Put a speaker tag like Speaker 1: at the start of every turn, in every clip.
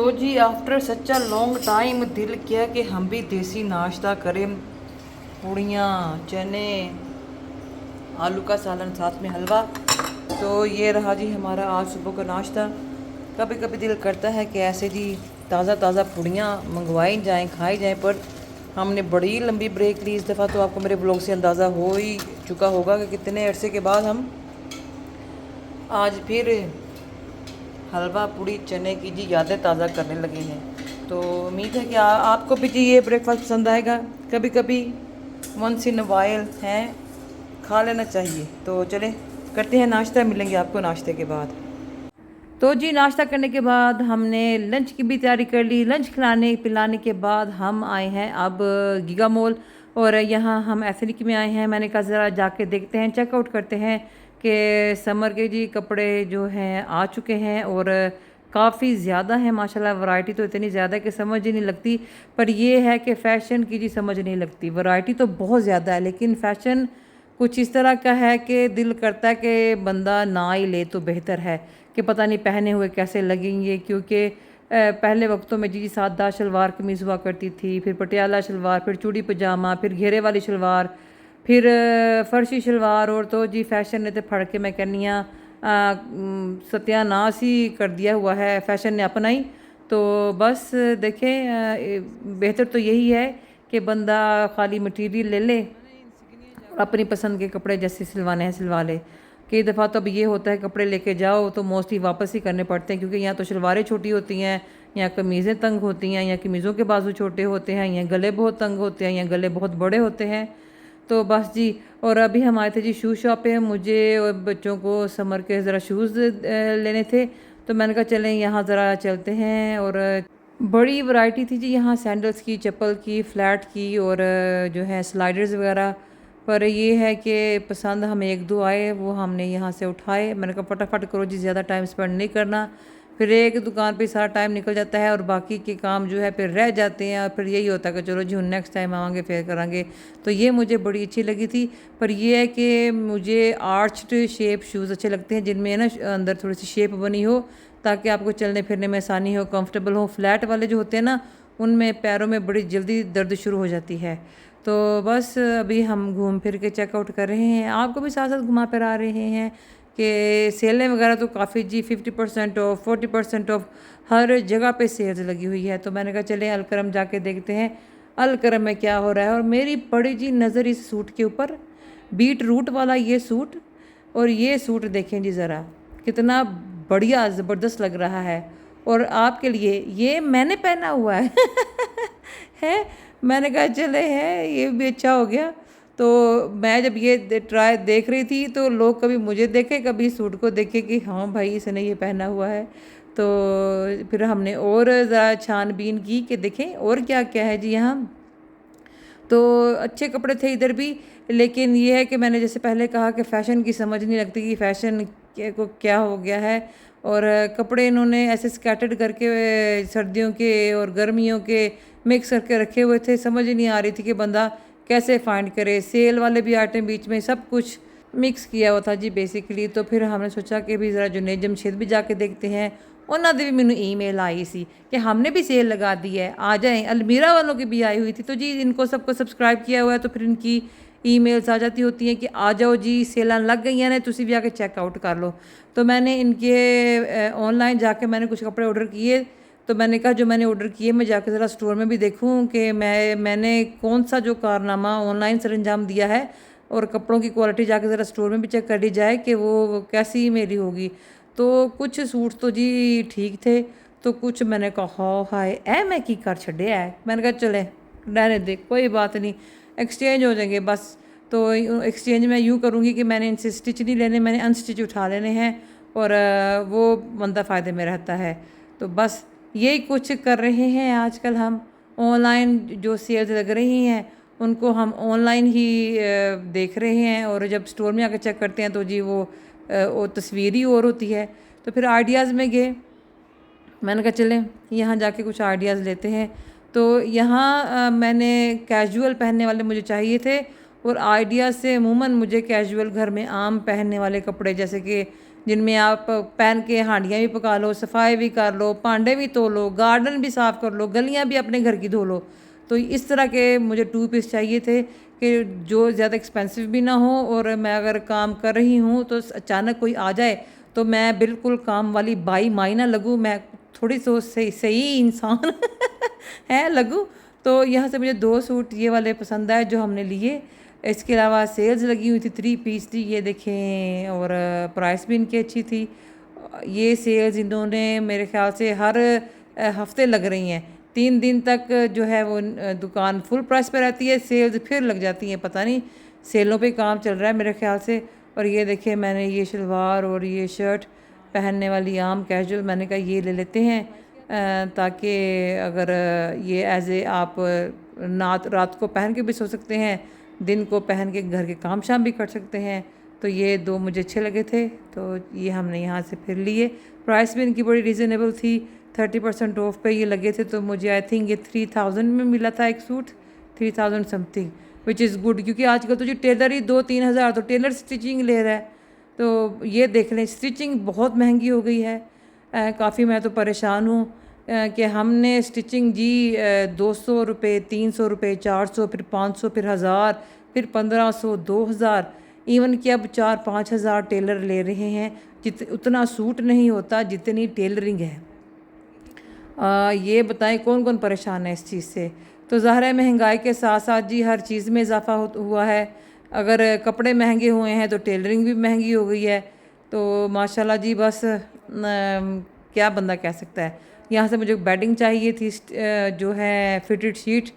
Speaker 1: तो जी after such a long time दिल किया कि हम भी देसी नाश्ता करें। पूड़ियाँ, चने, आलू का सालन, साथ में हलवा। तो ये रहा जी हमारा आज सुबह का नाश्ता। कभी कभी दिल करता है कि ऐसे जी ताज़ा ताज़ा पूड़ियाँ मंगवाई जाएं, खाई जाएं, पर हमने बड़ी लंबी ब्रेक ली इस दफ़ा। तो आपको मेरे ब्लॉग से अंदाज़ा हो ही चुका होगा कि कितने अरसे के बाद हम आज फिर हलवा पूड़ी चने की जी यादें ताज़ा करने लगे हैं। तो उम्मीद है कि आपको भी जी ये ब्रेकफास्ट पसंद आएगा। कभी कभी वंस इन वाइल हैं, खा लेना चाहिए। तो चलें करते हैं नाश्ता, मिलेंगे आपको नाश्ते के बाद। तो जी नाश्ता करने के बाद हमने लंच की भी तैयारी कर ली। लंच खिलाने पिलाने के बाद हम आए हैं अब गीगा मॉल, और यहाँ हम एथनिक में आए हैं। मैंने कहा ज़रा जाके देखते हैं, चेकआउट करते हैं कि समर के जी कपड़े जो हैं आ चुके हैं, और काफ़ी ज़्यादा है माशाल्लाह। वैरायटी तो इतनी ज़्यादा है कि समझ ही नहीं लगती। पर ये है कि फ़ैशन की जी समझ नहीं लगती। वैरायटी तो बहुत ज़्यादा है, लेकिन फ़ैशन कुछ इस तरह का है कि दिल करता है कि बंदा ना ही ले तो बेहतर है, कि पता नहीं पहने हुए कैसे लगेंगे। क्योंकि पहले वक्तों में जी सादा शलवार कमीज़ हुआ करती थी, फिर पटियाला शलवार, फिर चूड़ी पजामा, फिर घेरे वाली शलवार, फिर फर्शी शलवार। और तो जी फैशन ने तो फड़ के मैं कहनी सत्यानाश ही कर दिया हुआ है फैशन ने अपना ही। तो बस देखें, बेहतर तो यही है कि बंदा खाली मटीरियल ले ले, अपनी पसंद के कपड़े जैसे सिलवाने हैं सिलवा ले। कई दफ़ा तो अब ये होता है कपड़े लेके जाओ तो मोस्टली वापस ही करने पड़ते हैं, क्योंकि यहाँ तो शलवारें छोटी होती हैं, या कमीज़ें तंग होती हैं, या कमीज़ों के बाजू छोटे होते हैं, या गले बहुत तंग होते हैं, या गले बहुत बड़े होते हैं। तो बस जी, और अभी हम आए थे जी शूज़ शॉप पे। मुझे और बच्चों को समर के ज़रा शूज़ लेने थे। तो मैंने कहा चलें यहाँ ज़रा चलते हैं। और बड़ी वैरायटी थी जी यहाँ सैंडल्स की, चप्पल की, फ्लैट की, और जो है स्लाइडर्स वगैरह। पर ये है कि पसंद हमें एक दो आए, वो हमने यहाँ से उठाए। मैंने कहा फटाफट करो जी, ज़्यादा टाइम स्पेंड नहीं करना। फिर एक दुकान पे सारा टाइम निकल जाता है और बाकी के काम जो है फिर रह जाते हैं, और फिर यही होता है कि चलो जी नेक्स्ट टाइम आवांगे फिर करांगे। तो ये मुझे बड़ी अच्छी लगी थी। पर ये है कि मुझे आर्च्ड शेप शूज़ अच्छे लगते हैं, जिनमें ना अंदर थोड़ी सी शेप बनी हो, ताकि आपको चलने फिरने में आसानी हो, कंफर्टेबल हो। फ्लैट वाले जो होते हैं ना, उनमें पैरों में बड़ी जल्दी दर्द शुरू हो जाती है। तो बस अभी हम घूम फिर के चेकआउट कर रहे हैं, आपको भी साथ साथ घुमा फिर आ रहे हैं कि सेलें वगैरह तो काफ़ी जी 50% ऑफ, 40% ऑफ, हर जगह पे सेल्स लगी हुई है। तो मैंने कहा चले अलकरम जाके देखते हैं अलकरम में क्या हो रहा है। और मेरी पड़ी जी नज़र इस सूट के ऊपर, बीट रूट वाला ये सूट। और ये सूट देखें जी ज़रा, कितना बढ़िया ज़बरदस्त लग रहा है। और आपके लिए ये मैंने पहना हुआ है है। मैंने कहा चले है ये भी अच्छा हो गया। तो मैं जब ये ट्राई देख रही थी तो लोग कभी मुझे देखे, कभी सूट को देखे कि हाँ भाई इसने ये पहना हुआ है। तो फिर हमने और ज़रा छानबीन की कि देखें और क्या क्या है जी यहाँ। तो अच्छे कपड़े थे इधर भी, लेकिन ये है कि मैंने जैसे पहले कहा कि फ़ैशन की समझ नहीं लगती कि फ़ैशन को क्या हो गया है। और कपड़े इन्होंने ऐसे स्कैटर्ड करके सर्दियों के और गर्मियों के मिक्स करके रखे हुए थे। समझ ही नहीं आ रही थी कि बंदा कैसे फाइंड करे। सेल वाले भी आइटम बीच में सब कुछ मिक्स किया हुआ था जी बेसिकली। तो फिर हमने सोचा कि भी ज़रा जुनैद जमशेद भी जाके देखते हैं। उन्होंने भी मैंने ईमेल आई सी कि हमने भी सेल लगा दी है, आ जाएं। अलमीरा वालों की भी आई हुई थी। तो जी इनको सबको सब्सक्राइब किया हुआ है, तो फिर इनकी ईमेल्स आ जाती होती हैं कि आ जाओ जी सेलां लग गई हैं ने, तुसी भी आके चेकआउट कर लो। तो मैंने इनके ऑनलाइन जाके मैंने कुछ कपड़े ऑर्डर किए। तो मैंने कहा जो मैंने ऑर्डर किए मैं जाके ज़रा स्टोर में भी देखूँ कि मैंने कौन सा जो कारनामा ऑनलाइन सर अंजाम दिया है, और कपड़ों की क्वालिटी जाके ज़रा स्टोर में भी चेक कर ली जाए कि वो कैसी मेरी होगी। तो कुछ सूट तो जी ठीक थे, तो कुछ मैंने कहा हाय ए मैं की कर छड़े है। मैंने कहा चले रहने दे, कोई बात नहीं, एक्सचेंज हो जाएंगे बस। तो एक्सचेंज मैं यूँ करूँगी कि मैंने इनसे स्टिच नहीं लेने, मैंने अनस्टिच उठा लेने हैं, और वो बंदा फ़ायदे में रहता है। तो बस यही कुछ कर रहे हैं आजकल हम। ऑनलाइन जो सेल्स लग रही हैं उनको हम ऑनलाइन ही देख रहे हैं, और जब स्टोर में आकर चेक करते हैं तो जी वो तस्वीर ही और होती है। तो फिर आइडियाज़ में गए, मैंने कहा चलें यहाँ जाके कुछ आइडियाज़ लेते हैं। तो यहाँ मैंने कैजुअल पहनने वाले मुझे चाहिए थे, और आइडियाज़ से अमूमन मुझे कैजुअल घर में आम पहनने वाले कपड़े जैसे कि जिनमें आप पहन के हांडियाँ भी पका लो, सफाई भी कर लो, भांडे भी धो लो, गार्डन भी साफ़ कर लो, गलियाँ भी अपने घर की धो लो। तो इस तरह के मुझे 2 पीस चाहिए थे कि जो ज़्यादा एक्सपेंसिव भी ना हो, और मैं अगर काम कर रही हूँ तो अचानक कोई आ जाए तो मैं बिल्कुल काम वाली बाई माई ना लगूँ, मैं थोड़ी तो सही सही इंसान है लगूँ। तो यहाँ से मुझे 2 सूट ये वाले पसंद आए जो हमने लिए। इसके अलावा सेल्स लगी हुई थी, 3 पीस थी ये देखें, और प्राइस भी इनकी अच्छी थी। ये सेल्स इन्होंने मेरे ख्याल से हर हफ्ते लग रही हैं, 3 दिन तक जो है वो दुकान फुल प्राइस पे रहती है, सेल्स फिर लग जाती हैं, पता नहीं सेलों पे काम चल रहा है मेरे ख्याल से। और ये देखिए मैंने ये शलवार और ये शर्ट पहनने वाली आम कैजुअल, मैंने कहा ये ले लेते हैं ताकि अगर ये एज ए आप रात को पहन के भी सो सकते हैं, दिन को पहन के घर के काम शाम भी कर सकते हैं। तो ये 2 मुझे अच्छे लगे थे, तो ये हमने यहाँ से फिर लिए। प्राइस भी इनकी बड़ी रीज़नेबल थी, 30% ऑफ पे ये लगे थे, तो मुझे आई थिंक ये 3000 में मिला था एक suit, 3000 something, which is good. क्योंकि आजकल तो जो टेलर ही 2-3 हज़ार तो टेलर स्टिचिंग ले रहा है। तो ये देख लें, स्टिचिंग बहुत महंगी हो गई है, काफ़ी मैं तो परेशान हूँ कि हमने स्टिचिंग जी 200 रुपये, 300 रुपये, 400, फिर 500, फिर 1000, फिर 1500, 2000, इवन कि अब 4-5 हज़ार टेलर ले रहे हैं। उतना सूट नहीं होता जितनी टेलरिंग है। ये बताएं कौन कौन परेशान है इस चीज़ से। तो ज़ाहिर है महंगाई के साथ साथ जी हर चीज़ में इजाफा हुआ है। अगर कपड़े महंगे हुए हैं तो टेलरिंग भी महंगी हो गई है। तो माशाल्लाह जी बस क्या बंदा कह सकता है। यहाँ से मुझे बेडिंग चाहिए थी, जो है फिटेड शीट,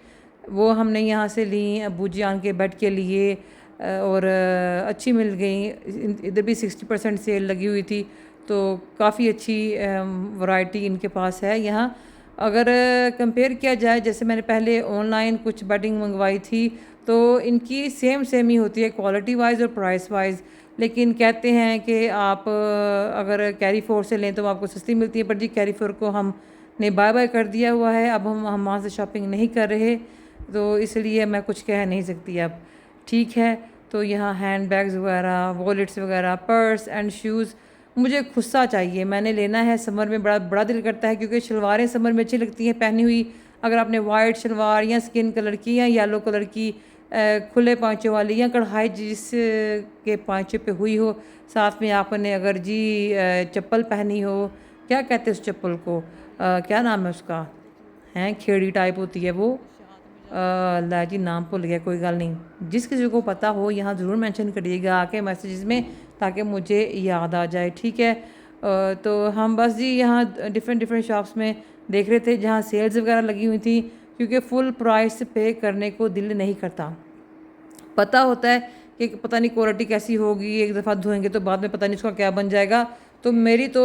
Speaker 1: वो हमने यहाँ से ली अबू जान के बेड के लिए, और अच्छी मिल गई। इधर भी 60% सेल लगी हुई थी, तो काफ़ी अच्छी वैरायटी इनके पास है यहाँ। अगर कंपेयर किया जाए, जैसे मैंने पहले ऑनलाइन कुछ बेडिंग मंगवाई थी, तो इनकी सेम ही होती है क्वालिटी वाइज और प्राइस वाइज। लेकिन कहते हैं कि आप अगर कैरी फोर से लें तो आपको सस्ती मिलती है, पर जी कैरी फोर को हमने बाय बाय कर दिया हुआ है, अब हम वहाँ से शॉपिंग नहीं कर रहे, तो इसलिए मैं कुछ कह नहीं सकती अब। ठीक है, तो यहाँ हैंड बैग्स वगैरह, वॉलेट्स वगैरह, पर्स एंड शूज़ मुझे खुस्सा चाहिए, मैंने लेना है। समर में बड़ा बड़ा दिल करता है, क्योंकि शलवारें समर में अच्छी लगती हैं पहनी हुई। अगर आपने वाइट शलवार या स्किन कलर की या येलो कलर की खुले पाँचों वाली या कढ़ाई जिस के पाँचों पे हुई हो, साथ में आपने अगर जी चप्पल पहनी हो, क्या कहते हैं उस चप्पल को, क्या नाम है उसका, हैं खेड़ी टाइप होती है वो, ला जी नाम भूल गया, कोई गल नहीं। जिस किसी को पता हो यहाँ ज़रूर मेंशन करिएगा आके मैसेजेस में, ताकि मुझे याद आ जाए। ठीक है, तो हम बस जी यहाँ डिफरेंट शॉप्स में देख रहे थे जहाँ सेल्स वगैरह लगी हुई थी, क्योंकि फुल प्राइस पे करने को दिल नहीं करता। पता होता है कि पता नहीं क्वालिटी कैसी होगी, एक दफ़ा धोएंगे तो बाद में पता नहीं उसका क्या बन जाएगा। तो मेरी तो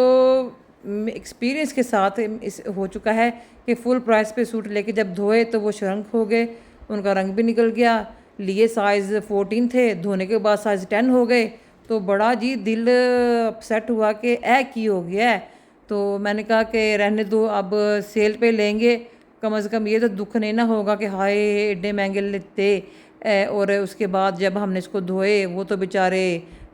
Speaker 1: एक्सपीरियंस के साथ इस हो चुका है कि फुल प्राइस पे सूट लेके जब धोए तो वो श्रंक हो गए, उनका रंग भी निकल गया। लिए साइज़ 14 थे, धोने के बाद साइज़ 10 हो गए, तो बड़ा जी दिल अपसेट हुआ कि की हो गया है। तो मैंने कहा कि रहने दो, अब सेल पे लेंगे, कम से कम ये तो दुख नहीं ना होगा कि हाय एडे महंगे लेते। और उसके बाद जब हमने इसको धोए वो तो बेचारे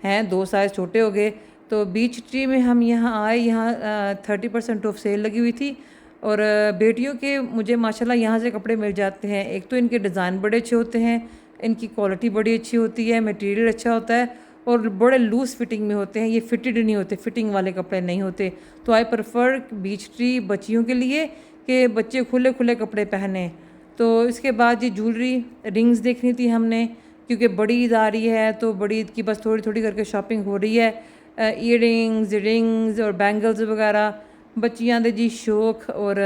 Speaker 1: हैं 2 साइज़ छोटे हो गए। तो बीच ट्री में हम यहाँ आए, यहाँ 30% ऑफ सेल लगी हुई थी। और बेटियों के मुझे माशाल्लाह यहाँ से कपड़े मिल जाते हैं। एक तो इनके डिज़ाइन बड़े अच्छे होते हैं, इनकी क्वालिटी बड़ी अच्छी होती है, मटेरियल अच्छा होता है, और बड़े लूज़ फिटिंग में होते हैं, ये फिटेड नहीं होते, फिटिंग वाले कपड़े नहीं होते। तो आई प्रेफर बीच ट्री बच्चियों के लिए कि बच्चे खुले खुले कपड़े पहने। तो इसके बाद ये ज्वेलरी रिंग्स देखनी थी हमने, क्योंकि बड़ी ईद आ रही है, तो बड़ी ईद की बस थोड़ी थोड़ी करके शॉपिंग हो रही है। ईयरिंग्स, रिंग्स और बैंगल्स वगैरह बच्चियां दे जी शौक। और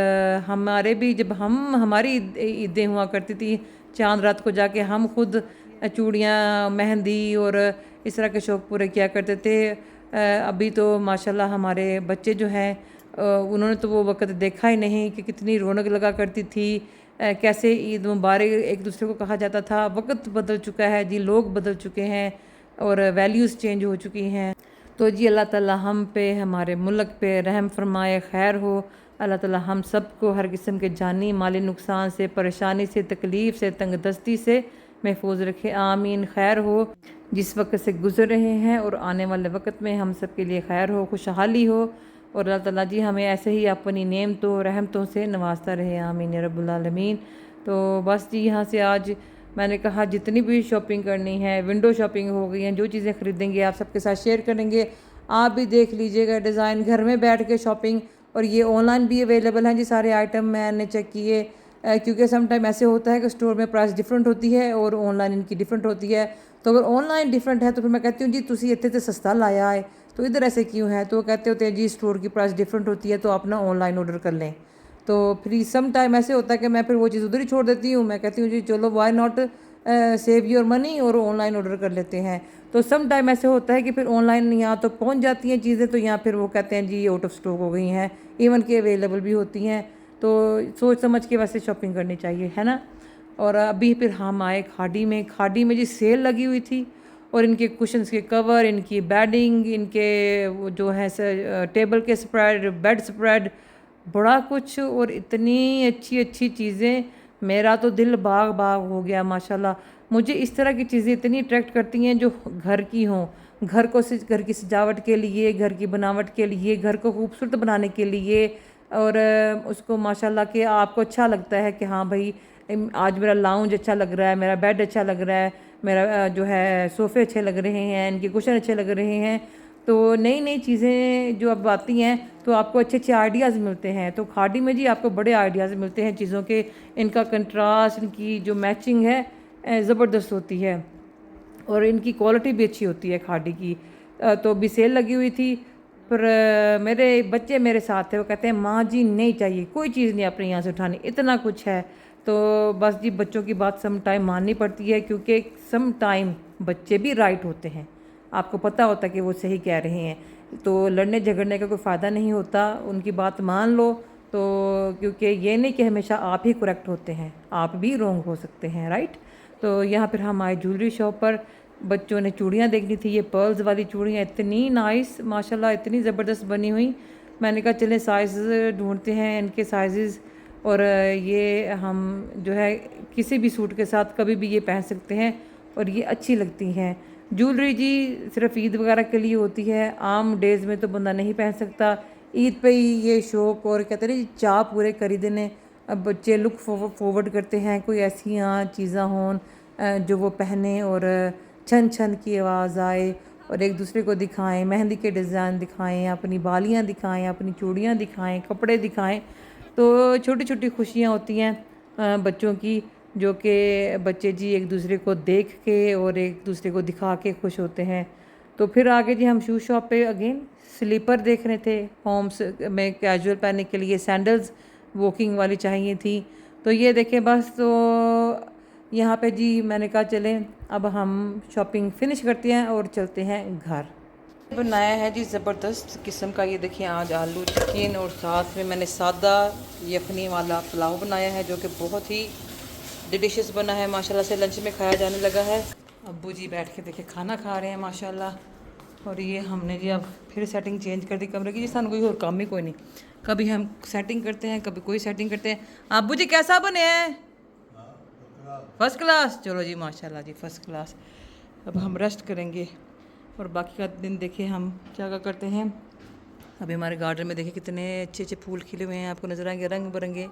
Speaker 1: हमारे भी जब हमारी ईदें हुआ करती थी, चांद रात को जाके हम खुद चूड़ियाँ, मेहंदी और इस तरह के शौक़ पूरे किया करते थे। अभी तो माशाल्लाह हमारे बच्चे जो हैं उन्होंने तो वो वक्त देखा ही नहीं कि कितनी रौनक लगा करती थी, कैसे ईद मुबारक एक दूसरे को कहा जाता था। वक्त बदल चुका है जी, लोग बदल चुके हैं और वैल्यूज़ चेंज हो चुकी हैं। तो जी अल्लाह ताला हम पे, हमारे मुल्क पे रहम फरमाए, खैर हो। अल्लाह ताला हम सब को हर किस्म के जानी माली नुकसान से, परेशानी से, तकलीफ़ से, तंगदस्ती से महफूज रखे, आमीन। खैर हो जिस वक्त से गुज़र रहे हैं और आने वाले वक्त में हम सब के लिए खैर हो, खुशहाली हो, और अल्लाह ताला जी हमें ऐसे ही अपनी नेमतों रहमतों से नवाजता रहे, आमीन या रब्बुल आलमीन। तो बस जी यहाँ से आज मैंने कहा जितनी भी शॉपिंग करनी है, विंडो शॉपिंग हो गई है, जो चीज़ें ख़रीदेंगे आप सबके साथ शेयर करेंगे। आप भी देख लीजिएगा डिज़ाइन, घर में बैठ के शॉपिंग। और ये ऑनलाइन भी अवेलेबल हैं जी सारे आइटम, मैंने चेक किए। क्योंकि सम टाइम ऐसे होता है कि स्टोर में प्राइस डिफरेंट होती है और ऑनलाइन इनकी डिफरेंट होती है। तो अगर ऑनलाइन डिफरेंट है तो फिर मैं कहती हूँ जी तुसी इतने तो सस्ता लाया है, तो इधर ऐसे क्यों है? तो वो कहते होते हैं जी स्टोर की प्राइस डिफरेंट होती है तो आप ना ऑनलाइन ऑर्डर कर लें। तो फिर सम टाइम ऐसे होता है कि मैं फिर वो चीज़ उधर ही छोड़ देती हूँ। मैं कहती हूँ जी चलो why not save your money और ऑनलाइन ऑर्डर कर लेते हैं। तो सम टाइम ऐसे होता है कि फिर ऑनलाइन यहाँ तो पहुँच जाती हैं चीज़ें, तो यहाँ फिर वो कहते हैं जी आउट ऑफ स्टॉक हो गई हैं, इवन के अवेलेबल भी होती हैं। तो सोच समझ के वैसे शॉपिंग करनी चाहिए, है ना। और अभी फिर हम आए खाड़ी में। खाड़ी में जी सेल लगी हुई थी और इनके कुशन्स के कवर, इनकी बेडिंग, इनके वो जो है टेबल के स्प्रेड, बेड स्प्रेड, बड़ा कुछ, और इतनी अच्छी अच्छी चीज़ें। मेरा तो दिल बाग बाग हो गया माशाल्लाह। मुझे इस तरह की चीज़ें इतनी अट्रैक्ट करती हैं जो घर की हों, घर की सजावट के लिए, घर की बनावट के लिए, घर को खूबसूरत बनाने के लिए। और उसको माशाल्लाह कि आपको अच्छा लगता है कि हाँ भाई आज मेरा लाउंज अच्छा लग रहा है, मेरा बेड अच्छा लग रहा है, मेरा जो है सोफ़े अच्छे लग रहे हैं, इनके कुशन अच्छे लग रहे हैं। तो नई नई चीज़ें जो अब आती हैं तो आपको अच्छे अच्छे आइडियाज़ मिलते हैं। तो खाड़ी में जी आपको बड़े आइडियाज़ मिलते हैं चीज़ों के। इनका कंट्रास्ट, इनकी जो मैचिंग है ज़बरदस्त होती है और इनकी क्वालिटी भी अच्छी होती है खाड़ी की। तो भी सेल लगी हुई थी। पर मेरे बच्चे मेरे साथ थे, वो कहते हैं माँ जी नहीं चाहिए, कोई चीज़ नहीं अपने यहाँ से उठानी, इतना कुछ है। तो बस जी बच्चों की बात सम टाइम माननी पड़ती है, क्योंकि सम टाइम बच्चे भी राइट होते हैं। आपको पता होता है कि वो सही कह रहे हैं, तो लड़ने झगड़ने का कोई फ़ायदा नहीं होता, उनकी बात मान लो। तो क्योंकि ये नहीं कि हमेशा आप ही करेक्ट होते हैं, आप भी रॉन्ग हो सकते हैं, राइट। तो यहाँ फिर हम आए ज्वेलरी शॉप पर। बच्चों ने चूड़ियाँ देखनी थी, ये पर्ल्स वाली चूड़ियाँ इतनी नाइस माशाल्लाह, इतनी ज़बरदस्त बनी हुई। मैंने कहा चलें साइज़ ढूंढते हैं इनके साइज़। और ये हम जो है किसी भी सूट के साथ कभी भी ये पहन सकते हैं और ये अच्छी लगती हैं। ज्वेलरी जी सिर्फ ईद वगैरह के लिए होती है, आम डेज़ में तो बंदा नहीं पहन सकता। ईद पे ही ये शौक़ और कहते हैं ना चाह पूरे करी देने। अब बच्चे लुक फॉरवर्ड करते हैं कोई ऐसी चीज़ां हों जो वो पहने और छन छन की आवाज़ आए और एक दूसरे को दिखाएं, मेहंदी के डिज़ाइन दिखाएं, अपनी बालियां दिखाएं, अपनी चूड़ियां दिखाएं, कपड़े दिखाएं। तो छोटी छोटी खुशियां होती हैं बच्चों की, जो कि बच्चे जी एक दूसरे को देख के और एक दूसरे को दिखा के खुश होते हैं। तो फिर आगे जी हम शू शॉप पे अगेन स्लीपर देख रहे थे, होम्स में कैजुअल पहनने के लिए सैंडल्स वॉकिंग वाली चाहिए थी। तो ये देखें बस। तो यहाँ पे जी मैंने कहा चलें अब हम शॉपिंग फिनिश करते हैं और चलते हैं घर। बनाया है जी ज़बरदस्त किस्म का, ये देखिए आज आलू चिकन और साथ में मैंने सादा यखनी वाला पुलाव बनाया है जो कि बहुत ही डिलीशियस बना है माशाल्लाह से, लंच में खाया जाने लगा है। अब्बू जी बैठ के देखिए खाना खा रहे हैं माशाल्लाह। और ये हमने जी अब फिर सेटिंग चेंज कर दी कमरे की, जिस कोई और काम ही कोई नहीं, कभी हम सेटिंग करते हैं कभी कोई सेटिंग करते हैं। अब्बू जी कैसा बने हैं? First class. चलो जी माशाल्लाह जी फर्स्ट क्लास। अब हम रेस्ट करेंगे और बाकी का दिन देखें हम क्या क्या करते हैं। अभी हमारे गार्डन में देखें कितने अच्छे अच्छे फूल खिले हुए हैं, आपको नज़र आएंगे रंग बिरंगे।